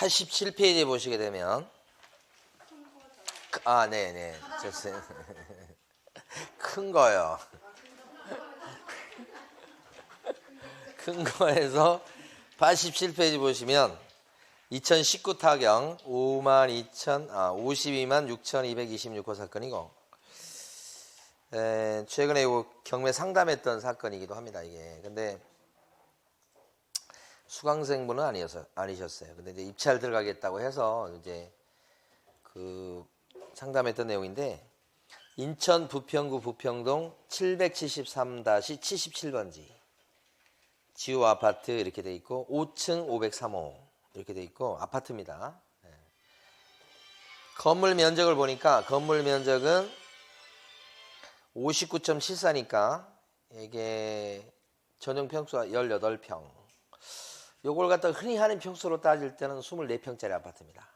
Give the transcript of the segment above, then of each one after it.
87페이지에 보시게 되면 네네 좋습니다. 큰 거요. 큰 거에서 87페이지 보시면 2019 타경 52만 6,226호 사건이고 최근에 경매 상담했던 사건이기도 합니다. 이게 근데 수강생분은 아니셨어요. 근데 이제 입찰 들어가겠다고 해서 이제 그 상담했던 내용인데 인천 부평구 부평동 773-77번지 지우 아파트 이렇게 돼 있고 5층 503호 이렇게 돼 있고 아파트입니다. 건물 면적을 보니까 건물 면적은 59.74니까 이게 전용 평수가 18평. 요걸 갖다 흔히 하는 평수로 따질 때는 24평짜리 아파트입니다.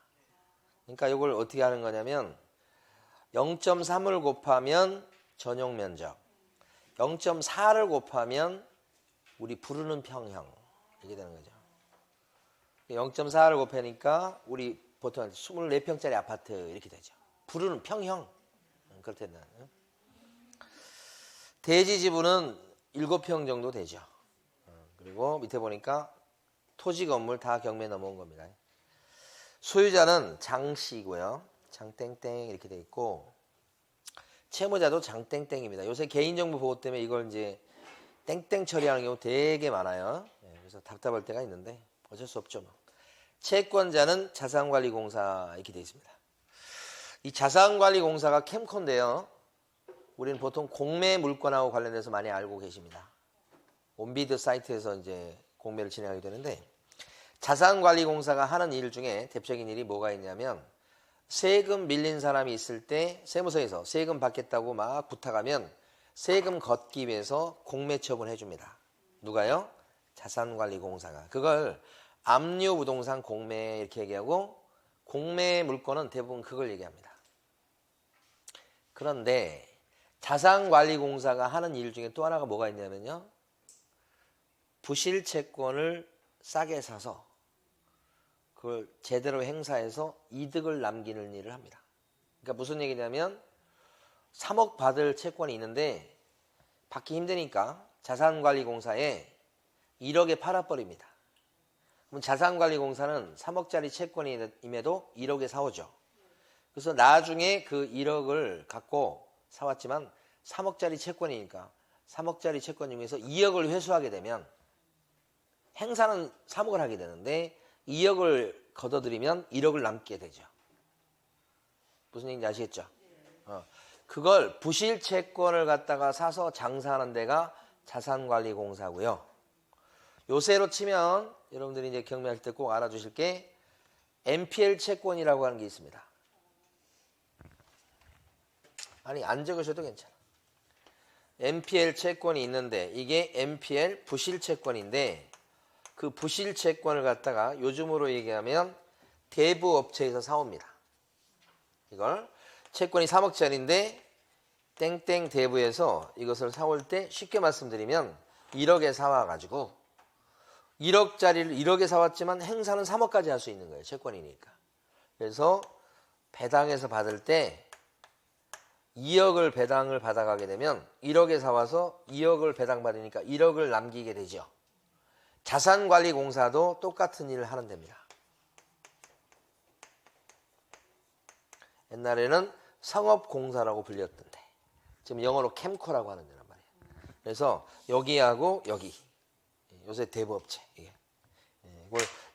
그러니까 요걸 어떻게 하는 거냐면 0.3을 곱하면 전용 면적, 0.4를 곱하면 우리 부르는 평형 이렇게 되는 거죠. 0.4를 곱하니까 우리 보통 24평짜리 아파트 이렇게 되죠. 부르는 평형 그렇다면 대지 지분은 7평 정도 되죠. 그리고 밑에 보니까 토지 건물 다 경매 넘어온 겁니다. 소유자는 장씨고요. 장땡땡 이렇게 돼 있고 채무자도 장땡땡입니다. 요새 개인정보 보호 때문에 이걸 이제 땡땡 처리하는 경우 되게 많아요. 그래서 답답할 때가 있는데 어쩔 수 없죠. 채권자는 자산관리공사 이렇게 돼 있습니다. 이 자산관리공사가 캠코인데요. 우리는 보통 공매 물건하고 관련돼서 많이 알고 계십니다. 온비드 사이트에서 이제 공매를 진행하게 되는데 자산관리공사가 하는 일 중에 대표적인 일이 뭐가 있냐면 세금 밀린 사람이 있을 때 세무서에서 세금 받겠다고 막 부탁하면 세금 걷기 위해서 공매 처분해 줍니다. 누가요? 자산관리공사가. 그걸 압류부동산 공매 이렇게 얘기하고 공매 물건은 대부분 그걸 얘기합니다. 그런데 자산관리공사가 하는 일 중에 또 하나가 뭐가 있냐면요. 부실채권을 싸게 사서 그걸 제대로 행사해서 이득을 남기는 일을 합니다. 그러니까 무슨 얘기냐면 3억 받을 채권이 있는데 받기 힘드니까 자산관리공사에 1억에 팔아버립니다. 그럼 자산관리공사는 3억짜리 채권임에도 1억에 사오죠. 그래서 나중에 그 1억을 갖고 사왔지만 3억짜리 채권이니까 3억짜리 채권 중에서 2억을 회수하게 되면 행사는 3억을 하게 되는데 2억을 걷어들이면 1억을 남게 되죠. 무슨 얘기인지 아시겠죠? 그걸 부실 채권을 갖다가 사서 장사하는 데가 자산관리공사고요. 요새로 치면 여러분들이 이제 경매할 때 꼭 알아주실 게 NPL 채권이라고 하는 게 있습니다. 아니 안 적으셔도 괜찮아. NPL 채권이 있는데 이게 NPL 부실 채권인데 그 부실 채권을 갖다가 요즘으로 얘기하면 대부업체에서 사옵니다. 이걸 채권이 3억짜리인데 땡땡 대부에서 이것을 사올 때 쉽게 말씀드리면 1억에 사와가지고 1억짜리를 1억에 사왔지만 행사는 3억까지 할 수 있는 거예요. 채권이니까. 그래서 배당해서 받을 때 2억을 배당을 받아가게 되면 1억에 사와서 2억을 배당받으니까 1억을 남기게 되죠. 자산관리공사도 똑같은 일을 하는 데입니다. 옛날에는 상업공사라고 불렸던데 지금 영어로 캠코라고 하는 데란 말이에요. 그래서 여기하고 여기 요새 대부업체 이게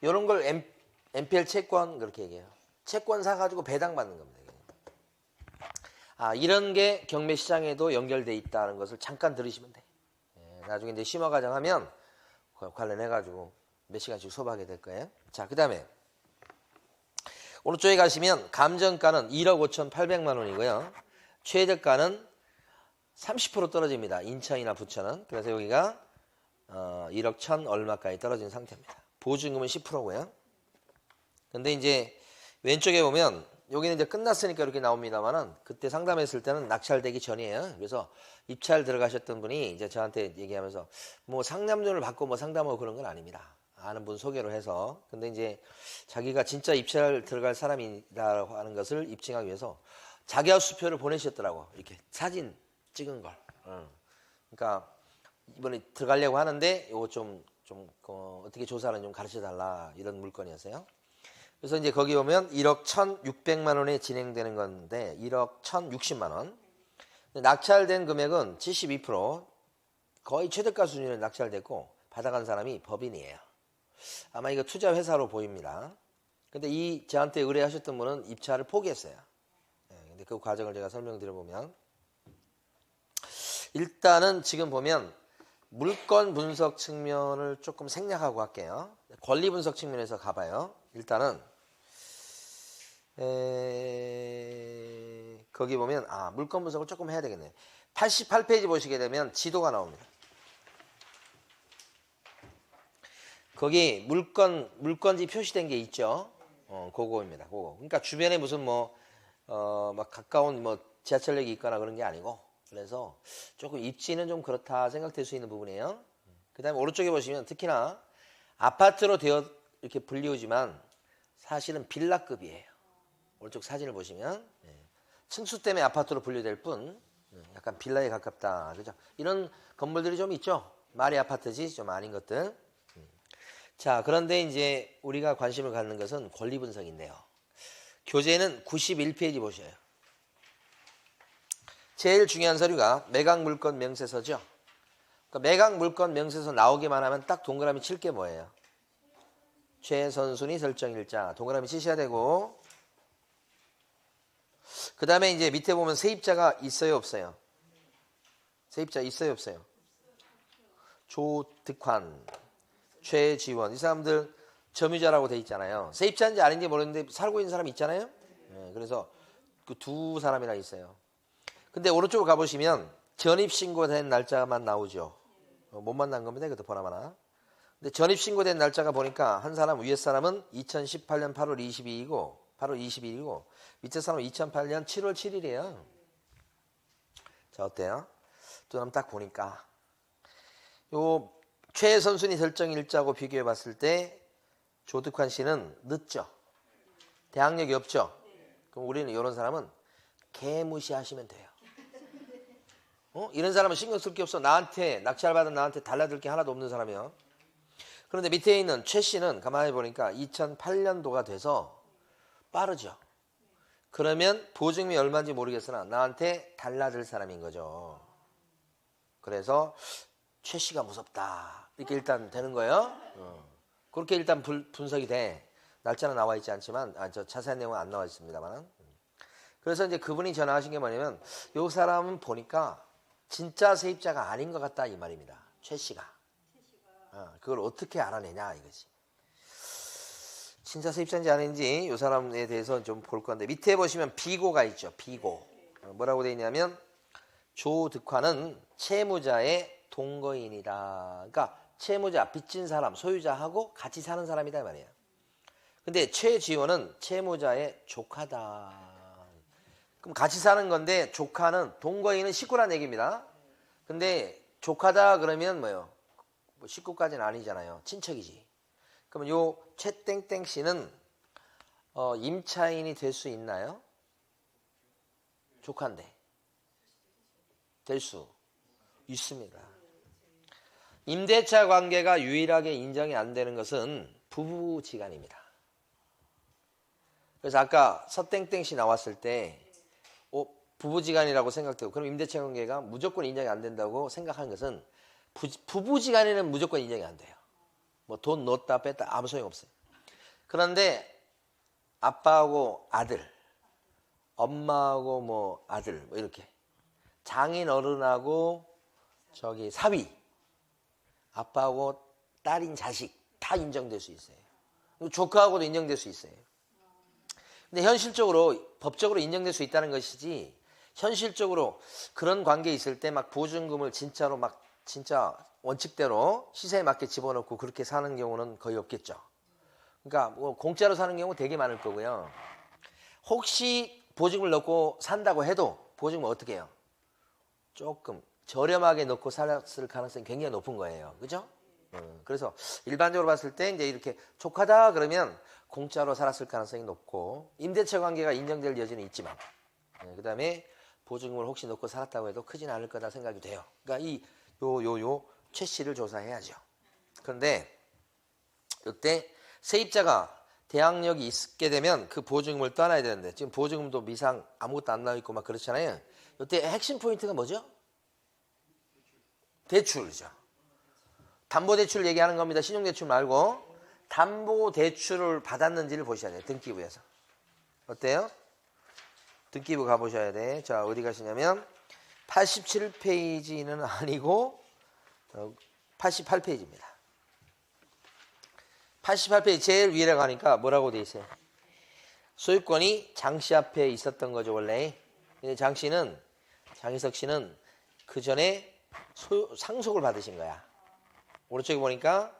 이런 걸 NPL 채권 그렇게 얘기해요. 채권 사가지고 배당받는 겁니다. 이런 게 경매 시장에도 연결돼 있다는 것을 잠깐 들으시면 돼. 나중에 이제 심화과정 하면 관련해가지고 몇 시간씩 수업하게 될 거예요. 자, 그 다음에 오른쪽에 가시면 감정가는 1억 5,800만 원이고요. 최저가는 30% 떨어집니다. 인천이나 부천은. 그래서 여기가 1억 1,000 얼마까지 떨어진 상태입니다. 보증금은 10%고요. 근데 이제 왼쪽에 보면 여기는 이제 끝났으니까 이렇게 나옵니다만은 그때 상담했을 때는 낙찰되기 전이에요. 그래서 입찰 들어가셨던 분이 이제 저한테 얘기하면서 뭐 상담료를 받고 뭐 상담하고 그런 건 아닙니다. 아는 분 소개로 해서. 근데 이제 자기가 진짜 입찰 들어갈 사람이라고 하는 것을 입증하기 위해서 자기하 수표를 보내셨더라고. 이렇게 사진 찍은 걸. 그러니까 이번에 들어가려고 하는데 이거 좀 어떻게 조사하는 좀 가르쳐 달라 이런 물건이었어요. 그래서 이제 거기 보면 1억 1,600만 원에 진행되는 건데 1억 1,060만 원. 낙찰된 금액은 72% 거의 최저가 수준으로 낙찰됐고 받아간 사람이 법인이에요. 아마 이거 투자 회사로 보입니다. 근데 저한테 의뢰하셨던 분은 입찰을 포기했어요. 근데 그 과정을 제가 설명드려보면 일단은 지금 보면 물건 분석 측면을 조금 생략하고 할게요. 권리 분석 측면에서 가봐요. 일단은 거기 보면 물건 분석을 조금 해야 되겠네요. 88페이지 보시게 되면 지도가 나옵니다. 거기 물건지 표시된 게 있죠. 그거입니다. 그거. 그러니까 주변에 무슨 막 가까운 지하철역이 있거나 그런 게 아니고, 그래서 조금 입지는 좀 그렇다 생각될 수 있는 부분이에요. 그 다음에 오른쪽에 보시면 특히나 아파트로 되어 이렇게 불리우지만 사실은 빌라급이에요. 오른쪽 사진을 보시면 층수 때문에 아파트로 분류될 뿐 약간 빌라에 가깝다. 그죠? 이런 건물들이 좀 있죠. 말이 아파트지 좀 아닌 것들. 자, 그런데 이제 우리가 관심을 갖는 것은 권리 분석인데요. 교재는 91페이지 보셔요. 제일 중요한 서류가 매각 물건 명세서죠. 그러니까 매각 물건 명세서 나오기만 하면 딱 동그라미 칠 게 뭐예요? 최선순위 설정일자 동그라미 치셔야 되고, 그 다음에 이제 밑에 보면 세입자가 있어요 없어요? 세입자 있어요 없어요? 조득환, 최지원, 이 사람들 점유자라고 돼 있잖아요. 세입자인지 아닌지 모르는데 살고 있는 사람이 있잖아요. 그래서 그 두 사람이나 있어요. 근데 오른쪽으로 가보시면 전입신고된 날짜만 나오죠. 못 만난 겁니다. 이것도 보나마나. 근데 전입신고된 날짜가 보니까 한 사람, 위에 사람은 2018년 8월 22일이고 밑에 사람은 2008년 7월 7일이에요. 자, 어때요? 또 한번 딱 보니까 요 최선순위 설정 일자하고 비교해 봤을 때 조득환 씨는 늦죠. 대학력이 없죠. 그럼 우리는 이런 사람은 개무시하시면 돼요. 이런 사람은 신경 쓸 게 없어. 나한테 낙찰받은 나한테 달라들 게 하나도 없는 사람이요. 그런데 밑에 있는 최 씨는 가만히 보니까 2008년도가 돼서 빠르죠. 그러면 보증금이 얼마인지 모르겠으나 나한테 달라들 사람인 거죠. 그래서 최 씨가 무섭다. 이렇게 일단 되는 거예요. 그렇게 일단 분석이 돼. 날짜는 나와 있지 않지만, 저 자세한 내용은 안 나와 있습니다만. 그래서 이제 그분이 전화하신 게 뭐냐면, 요 사람은 보니까 진짜 세입자가 아닌 것 같다 이 말입니다. 최 씨가. 그걸 어떻게 알아내냐 이거지. 진짜 세입자인지 아닌지 요 사람에 대해서 좀 볼 건데, 밑에 보시면 비고가 있죠. 비고. 뭐라고 되어 있냐면 조득환은 채무자의 동거인이다. 그러니까 채무자, 빚진 사람, 소유자하고 같이 사는 사람이다 이 말이에요. 근데 최지원은 채무자의 조카다. 그럼 같이 사는 건데 조카는, 동거인은 식구란 얘기입니다. 근데 조카다 그러면 뭐예요? 식구까지는 아니잖아요. 친척이지. 그러면 요 최땡땡 씨는 임차인이 될 수 있나요? 조카인데. 될 수 있습니다. 임대차 관계가 유일하게 인정이 안 되는 것은 부부지간입니다. 그래서 아까 서땡땡 씨 나왔을 때 부부지간이라고 생각되고, 그럼 임대차 관계가 무조건 인정이 안 된다고 생각하는 것은 부부지간에는 무조건 인정이 안 돼요. 뭐 돈 넣었다 뺐다 아무 소용없어요. 그런데 아빠하고 아들, 엄마하고 뭐 아들 뭐 이렇게, 장인 어른하고 사위, 아빠하고 딸인 자식 다 인정될 수 있어요. 조카하고도 인정될 수 있어요. 근데 현실적으로 법적으로 인정될 수 있다는 것이지, 현실적으로 그런 관계에 있을 때 막 보증금을 진짜로 막 진짜 원칙대로 시세에 맞게 집어넣고 그렇게 사는 경우는 거의 없겠죠. 그러니까 뭐 공짜로 사는 경우 되게 많을 거고요. 혹시 보증금을 넣고 산다고 해도 보증금을 어떻게 해요? 조금 저렴하게 넣고 살았을 가능성이 굉장히 높은 거예요. 그죠? 그래서 일반적으로 봤을 때 이제 이렇게 조카다 그러면 공짜로 살았을 가능성이 높고 임대차 관계가 인정될 여지는 있지만 그 다음에 보증금을 혹시 넣고 살았다고 해도 크진 않을 거다 생각이 돼요. 그러니까 이 최 씨를 조사해야죠. 그런데 이때 세입자가 대항력이 있게 되면 그 보증금을 떠나야 되는데 지금 보증금도 미상 아무것도 안 나와 있고 막 그렇잖아요. 이때 핵심 포인트가 뭐죠? 대출이죠. 담보대출 얘기하는 겁니다. 신용대출 말고 담보대출을 받았는지를 보셔야 돼요. 등기부에서. 어때요? 등기부 가보셔야 돼. 자, 어디 가시냐면 87페이지는 아니고 88페이지입니다. 88페이지 제일 위에 가니까 뭐라고 돼 있어요? 소유권이 장씨 앞에 있었던 거죠, 원래. 장희석 씨는 그 전에 상속을 받으신 거야. 오른쪽에 보니까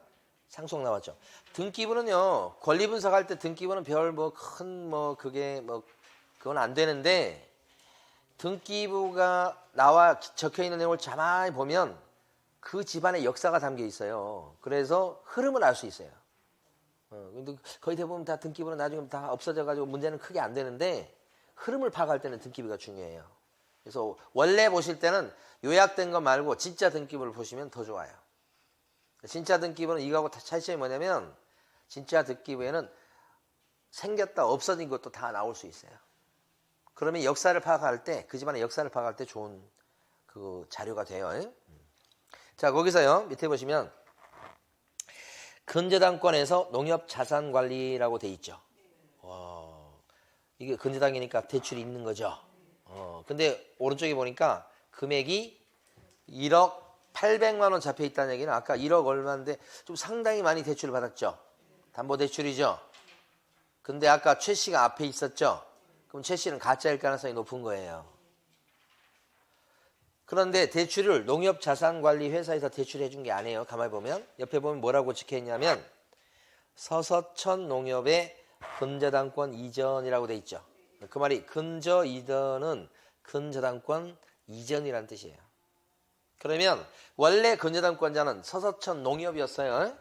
상속 나왔죠. 등기부는요, 권리분석할 때 등기부는 별 그건 안 되는데, 등기부가 나와 적혀 있는 내용을 자세히 보면 그 집안의 역사가 담겨 있어요. 그래서 흐름을 알 수 있어요. 근데 거의 대부분 다 등기부는 나중에 다 없어져가지고 문제는 크게 안 되는데, 흐름을 파악할 때는 등기부가 중요해요. 그래서 원래 보실 때는 요약된 거 말고 진짜 등기부를 보시면 더 좋아요. 진짜 등기부는 이거하고 차이점이 뭐냐면 진짜 등기부에는 생겼다 없어진 것도 다 나올 수 있어요. 그러면 역사를 파악할 때, 그 집안의 역사를 파악할 때 좋은 그 자료가 돼요. 자, 거기서요, 밑에 보시면 근저당권에서 농협자산관리라고 돼 있죠. 이게 근저당이니까 대출이 있는 거죠. 근데 오른쪽에 보니까 금액이 1억 800만 원 잡혀 있다는 얘기는 아까 1억 얼마인데 좀 상당히 많이 대출을 받았죠. 담보대출이죠. 근데 아까 최 씨가 앞에 있었죠. 그럼 최 씨는 가짜일 가능성이 높은 거예요. 그런데 대출을 농협자산관리회사에서 대출해 준 게 아니에요. 가만히 보면 옆에 보면 뭐라고 적혀있냐면 서서천 농협의 근저당권 이전이라고 돼 있죠. 그 말이 근저 이전은 근저당권 이전이라는 뜻이에요. 그러면 원래 근저당권자는 서서천 농협이었어요.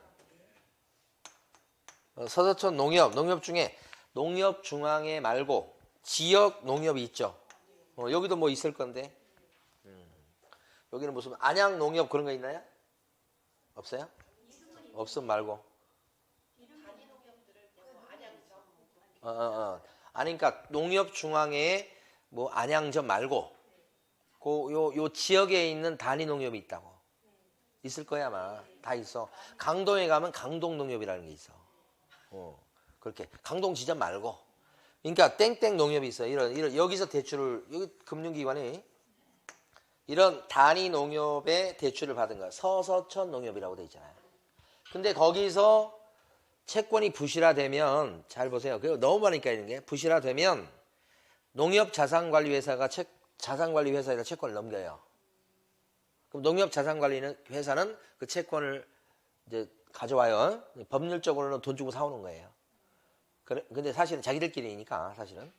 서서천 농협 중에 농협중앙회 말고 지역 농협이 있죠. 여기도 뭐 있을 건데. 여기는 무슨 안양 농협 그런 거 있나요? 없어요? 없음 말고. 아니, 그러니까 농협중앙회에 뭐 안양점 말고 요 지역에 있는 단위 농협이 있다고. 있을 거야 아마. 다 있어. 강동에 가면 강동농협이라는 게 있어. 그렇게 강동 지점 말고. 그러니까 땡땡 농협이 있어요. 이런 여기서 대출을 여기 금융기관이 이런 단위 농협에 대출을 받은 거야. 서서천 농협이라고 돼 있잖아요. 근데 거기서 채권이 부실화되면 잘 보세요. 그거 너무 많으니까 이런 게 부실화되면 농협자산관리회사가 자산관리회사에다 채권을 넘겨요. 그럼 농협자산관리회사는 그 채권을 이제 가져와요. 법률적으로는 돈 주고 사오는 거예요. 근데 사실은 자기들끼리니까 사실은.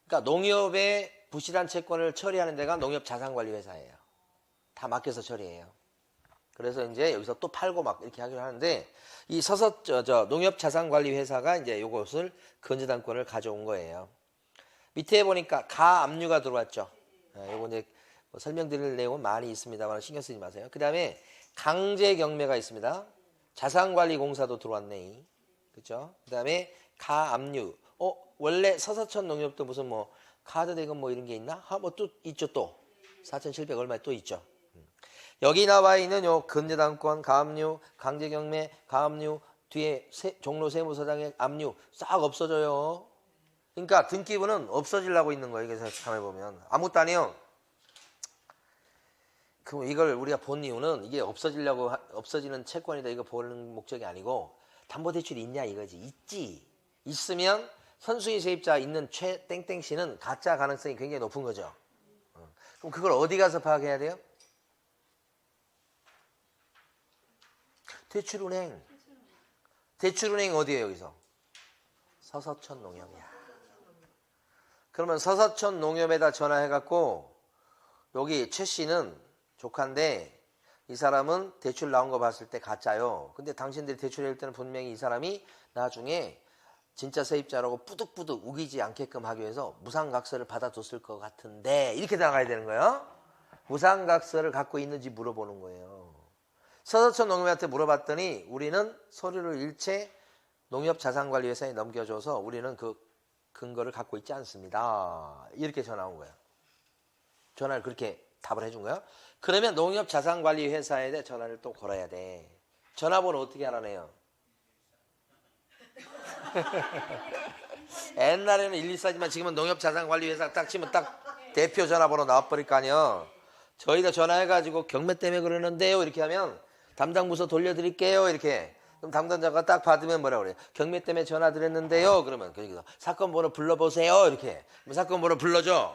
그러니까 농협의 부실한 채권을 처리하는 데가 농협자산관리회사예요. 다 맡겨서 처리해요. 그래서 이제 여기서 또 팔고 막 이렇게 하기로 하는데 이 농협자산관리회사가 이제 요것을 근저당권을 가져온 거예요. 밑에 보니까 가압류가 들어왔죠. 요거 이제 뭐 설명드릴 내용은 많이 있습니다만 신경 쓰지 마세요. 그 다음에 강제경매가 있습니다. 자산관리공사도 들어왔네. 그렇죠? 그 다음에 가압류. 원래 서서천 농협도 무슨 뭐 카드 대금 뭐 이런 게 있나? 뭐 또 있죠 또. 4,700 얼마 또 있죠. 여기 나와 있는 요 근저당권, 가압류, 강제경매, 가압류 뒤에 종로 세무서장의 압류 싹 없어져요. 그러니까 등기부는 없어지려고 있는 거예요. 그래서 가만히 보면 아무것도 아니에요. 그럼 이걸 우리가 본 이유는 이게 없어지는 채권이다 이거 보는 목적이 아니고 담보대출이 있냐 이거지. 있지. 있으면 선순위 세입자 있는 최 땡땡 씨는 가짜 가능성이 굉장히 높은 거죠. 그럼 그걸 어디 가서 파악해야 돼요? 대출은행. 대출은행 어디에요 여기서? 서서천 농협이야. 그러면 서서천 농협에다 전화해갖고 여기 최 씨는 조카인데 이 사람은 대출 나온 거 봤을 때 가짜요. 근데 당신들이 대출할 때는 분명히 이 사람이 나중에 진짜 세입자라고 뿌득뿌득 우기지 않게끔 하기 위해서 무상각서를 받아뒀을 것 같은데 이렇게 나가야 되는 거예요. 무상각서를 갖고 있는지 물어보는 거예요. 서서천 농협한테 물어봤더니 우리는 서류를 일체 농협자산관리회사에 넘겨줘서 우리는 그 근거를 갖고 있지 않습니다. 이렇게 전화 온 거예요. 전화를 그렇게 답을 해준 거예요. 그러면 농협자산관리회사에 전화를 또 걸어야 돼. 전화번호 어떻게 알아내요? 옛날에는 124지만 지금은 농협자산관리회사 딱 치면 딱 대표 전화번호 나와버릴까요. 저희가 전화해가지고 경매 때문에 그러는데요 이렇게 하면 담당 부서 돌려드릴게요 이렇게. 그럼 담당자가 딱 받으면 뭐라 그래요? 경매 때문에 전화 드렸는데요. 그러면 거기서 사건 번호 불러보세요 이렇게. 그럼 사건 번호 불러줘.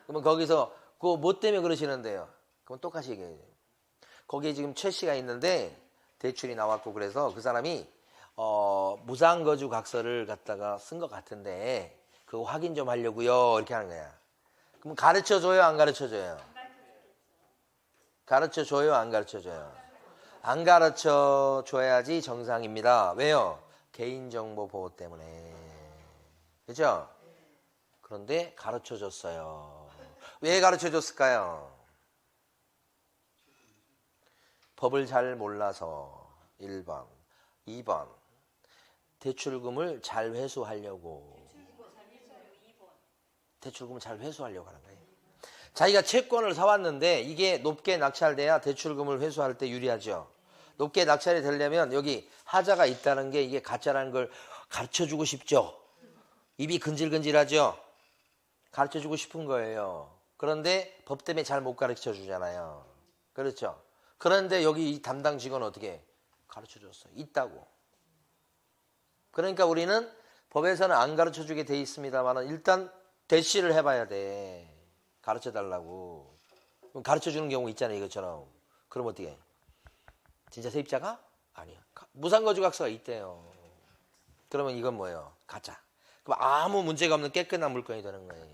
그러면 거기서 그거 뭐 때문에 그러시는데요? 그럼 똑같이 얘기해요. 거기에 지금 최 씨가 있는데 대출이 나왔고 그래서 그 사람이 무상거주 각서를 갖다가 쓴 것 같은데 그거 확인 좀 하려고요 이렇게 하는 거야. 그럼 가르쳐줘요 안 가르쳐줘요? 가르쳐줘요 안 가르쳐줘요? 안 가르쳐줘야지 정상입니다. 왜요? 개인정보 보호 때문에. 그죠? 그런데 가르쳐줬어요. 왜 가르쳐줬을까요? 법을 잘 몰라서 1번. 2번. 대출금을 잘 회수하려고. 대출금을 잘 회수하려고 하는 거예요. 자기가 채권을 사왔는데 이게 높게 낙찰돼야 대출금을 회수할 때 유리하죠. 높게 낙찰이 되려면 여기 하자가 있다는 게 이게 가짜라는 걸 가르쳐주고 싶죠. 입이 근질근질하죠. 가르쳐주고 싶은 거예요. 그런데 법 때문에 잘 못 가르쳐주잖아요. 그렇죠. 그런데 여기 이 담당 직원은 어떻게 가르쳐줬어요? 있다고. 그러니까 우리는 법에서는 안 가르쳐주게 돼 있습니다만 일단 대시를 해봐야 돼. 가르쳐달라고. 그럼 가르쳐주는 경우 있잖아요. 이것처럼. 그럼 어떻게 해? 진짜 세입자가? 아니야. 무상거주각서가 있대요. 그러면 이건 뭐예요? 가짜. 그럼 아무 문제가 없는 깨끗한 물건이 되는 거예요.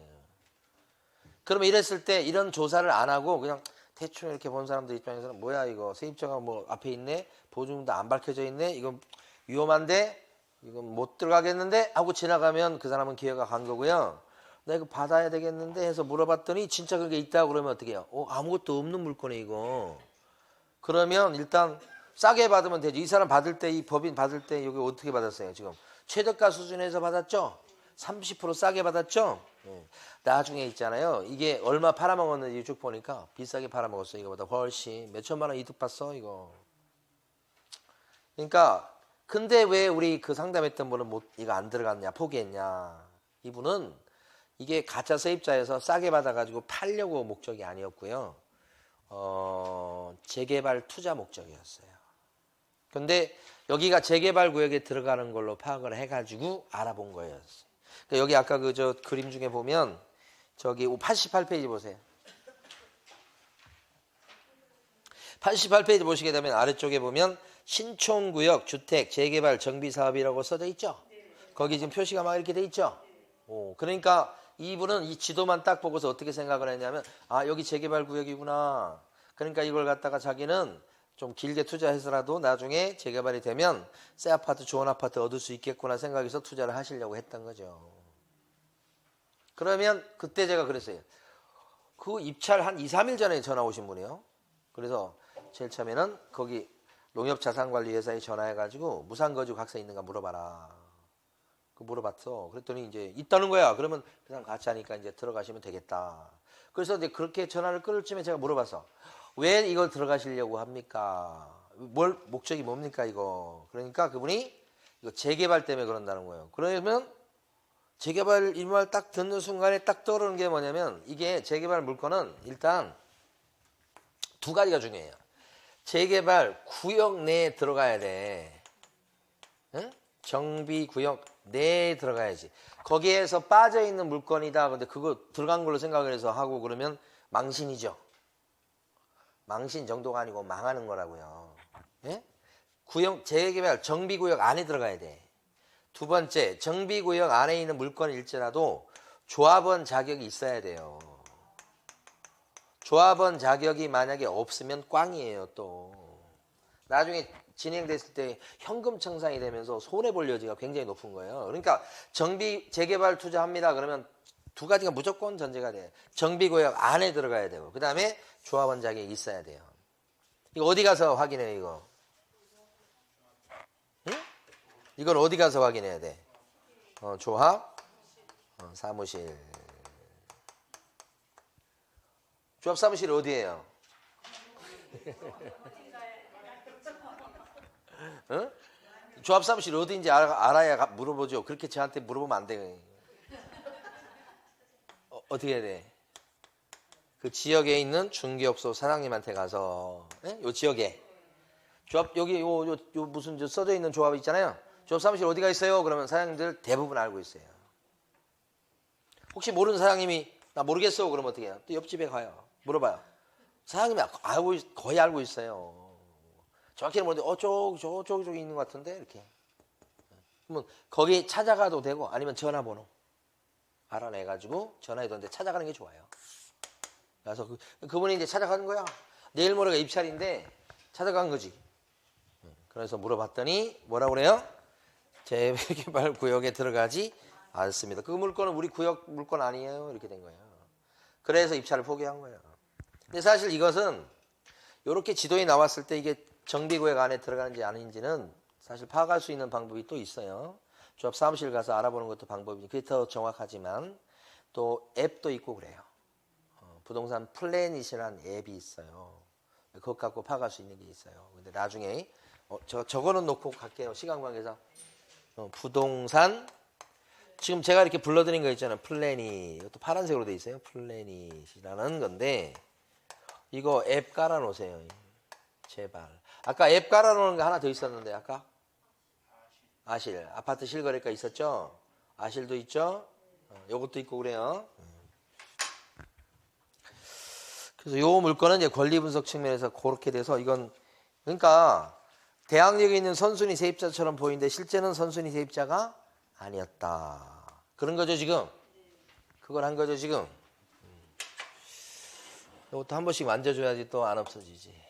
그러면 이랬을 때 이런 조사를 안 하고 그냥 대충 이렇게 본 사람들 입장에서는 뭐야 이거 세입자가 뭐 앞에 있네 보증금도 안 밝혀져 있네 이건 위험한데 이건 못 들어가겠는데 하고 지나가면 그 사람은 기회가 간 거고요. 나 이거 받아야 되겠는데 해서 물어봤더니 진짜 그게 있다고 그러면 어떻게 해요? 아무것도 없는 물건에 이거. 그러면 일단 싸게 받으면 되죠. 이 사람 받을 때 이 법인 받을 때 여기 어떻게 받았어요? 지금 최저가 수준에서 받았죠? 30% 싸게 받았죠? 나중에 있잖아요. 이게 얼마 팔아먹었는지 쭉 보니까 비싸게 팔아먹었어. 이거보다 훨씬 몇 천만 원 이득 봤어 이거. 그러니까 근데 왜 우리 그 상담했던 분은 이거 안 들어갔냐 포기했냐. 이분은 이게 가짜 세입자에서 싸게 받아가지고 팔려고 목적이 아니었고요. 재개발 투자 목적이었어요. 근데 여기가 재개발 구역에 들어가는 걸로 파악을 해가지고 알아본 거였어요. 여기 아까 저 그림 중에 보면 저기 88페이지 보세요. 88페이지 보시게 되면 아래쪽에 보면 신촌구역 주택 재개발 정비사업이라고 써져 있죠. 거기 지금 표시가 막 이렇게 돼 있죠. 그러니까 이분은 이 지도만 딱 보고서 어떻게 생각을 했냐면 여기 재개발 구역이구나. 그러니까 이걸 갖다가 자기는 좀 길게 투자해서라도 나중에 재개발이 되면 새 아파트 좋은 아파트 얻을 수 있겠구나 생각해서 투자를 하시려고 했던 거죠. 그러면 그때 제가 그랬어요. 그 입찰 한 2, 3일 전에 전화 오신 분이에요. 그래서 제일 처음에는 거기 농협자산관리회사에 전화해가지고 무상거주 각서 있는가 물어봐라. 그 물어봤어. 그랬더니 이제 있다는 거야. 그러면 그 사람 같이 하니까 이제 들어가시면 되겠다. 그래서 이제 그렇게 전화를 끊을 쯤에 제가 물어봤어. 왜 이걸 들어가시려고 합니까? 목적이 뭡니까 이거? 그러니까 그분이 이거 재개발 때문에 그런다는 거예요. 그러면 재개발 이 말 딱 듣는 순간에 딱 떠오르는 게 뭐냐면 이게 재개발 물건은 일단 두 가지가 중요해요. 재개발 구역 내에 들어가야 돼. 응? 정비구역 내에 들어가야지. 거기에서 빠져있는 물건이다. 근데 그거 들어간 걸로 생각을 해서 하고 그러면 망신이죠. 망신 정도가 아니고 망하는 거라고요. 예? 구역 재개발 정비구역 안에 들어가야 돼. 두 번째, 정비구역 안에 있는 물건일지라도 조합원 자격이 있어야 돼요. 조합원 자격이 만약에 없으면 꽝이에요. 또 나중에 진행됐을 때 현금 청산이 되면서 손해볼 여지가 굉장히 높은 거예요. 그러니까 정비 재개발 투자합니다. 그러면 두 가지가 무조건 전제가 돼요. 정비구역 안에 들어가야 되고, 그 다음에 조합원 자격이 있어야 돼요. 이거 어디 가서 확인해요, 이거? 응? 이걸 어디 가서 확인해야 돼? 조합 사무실. 조합 사무실 어디예요? 응? 조합 사무실 어디인지 알아야 물어보죠. 그렇게 저한테 물어보면 안 돼요. 어떻게 해야 돼? 그 지역에 있는 중개업소 사장님한테 가서, 요 지역에 조합 여기 요 무슨 저 써져 있는 조합 있잖아요. 조합 사무실 어디가 있어요? 그러면 사장님들 대부분 알고 있어요. 혹시 모르는 사장님이 나 모르겠어. 그러면 어떻게 해요? 또 옆집에 가요. 물어봐요. 사장님이 거의 알고 있어요. 정확히는 모르는데 저쪽에 있는 것 같은데 이렇게. 그러면 거기 찾아가도 되고 아니면 전화번호 알아내가지고 전화해도 되는데 찾아가는 게 좋아요. 그래서 그분이 이제 찾아가는 거야. 내일 모레가 입찰인데 찾아간 거지. 그래서 물어봤더니 뭐라고 그래요? 재개발 구역에 들어가지 않습니다. 그 물건은 우리 구역 물건 아니에요. 이렇게 된 거예요. 그래서 입찰을 포기한 거예요. 근데 사실 이것은 이렇게 지도에 나왔을 때 이게 정비구역 안에 들어가는지 아닌지는 사실 파악할 수 있는 방법이 또 있어요. 조합 사무실 가서 알아보는 것도 방법이니 그게 더 정확하지만 또 앱도 있고 그래요. 부동산 플래닛이라는 앱이 있어요. 그것 갖고 파악할 수 있는 게 있어요. 근데 나중에 저거는 놓고 갈게요. 시간 관계상. 부동산 지금 제가 이렇게 불러드린 거 있잖아요. 플래닛. 이것도 파란색으로 돼 있어요. 플래닛이라는 건데 이거 앱 깔아놓으세요. 제발. 아까 앱 깔아놓은 거 하나 더 있었는데 아까 아실. 아파트 실거래가 있었죠. 아실도 있죠. 요것도 있고 그래요. 그래서 요 물건은 이제 권리 분석 측면에서 그렇게 돼서 이건 그러니까 대항력에 있는 선순위 세입자처럼 보이는데 실제는 선순위 세입자가 아니었다. 그런 거죠 지금. 그걸 한 거죠 지금. 이것도 한 번씩 만져줘야지 또 안 없어지지.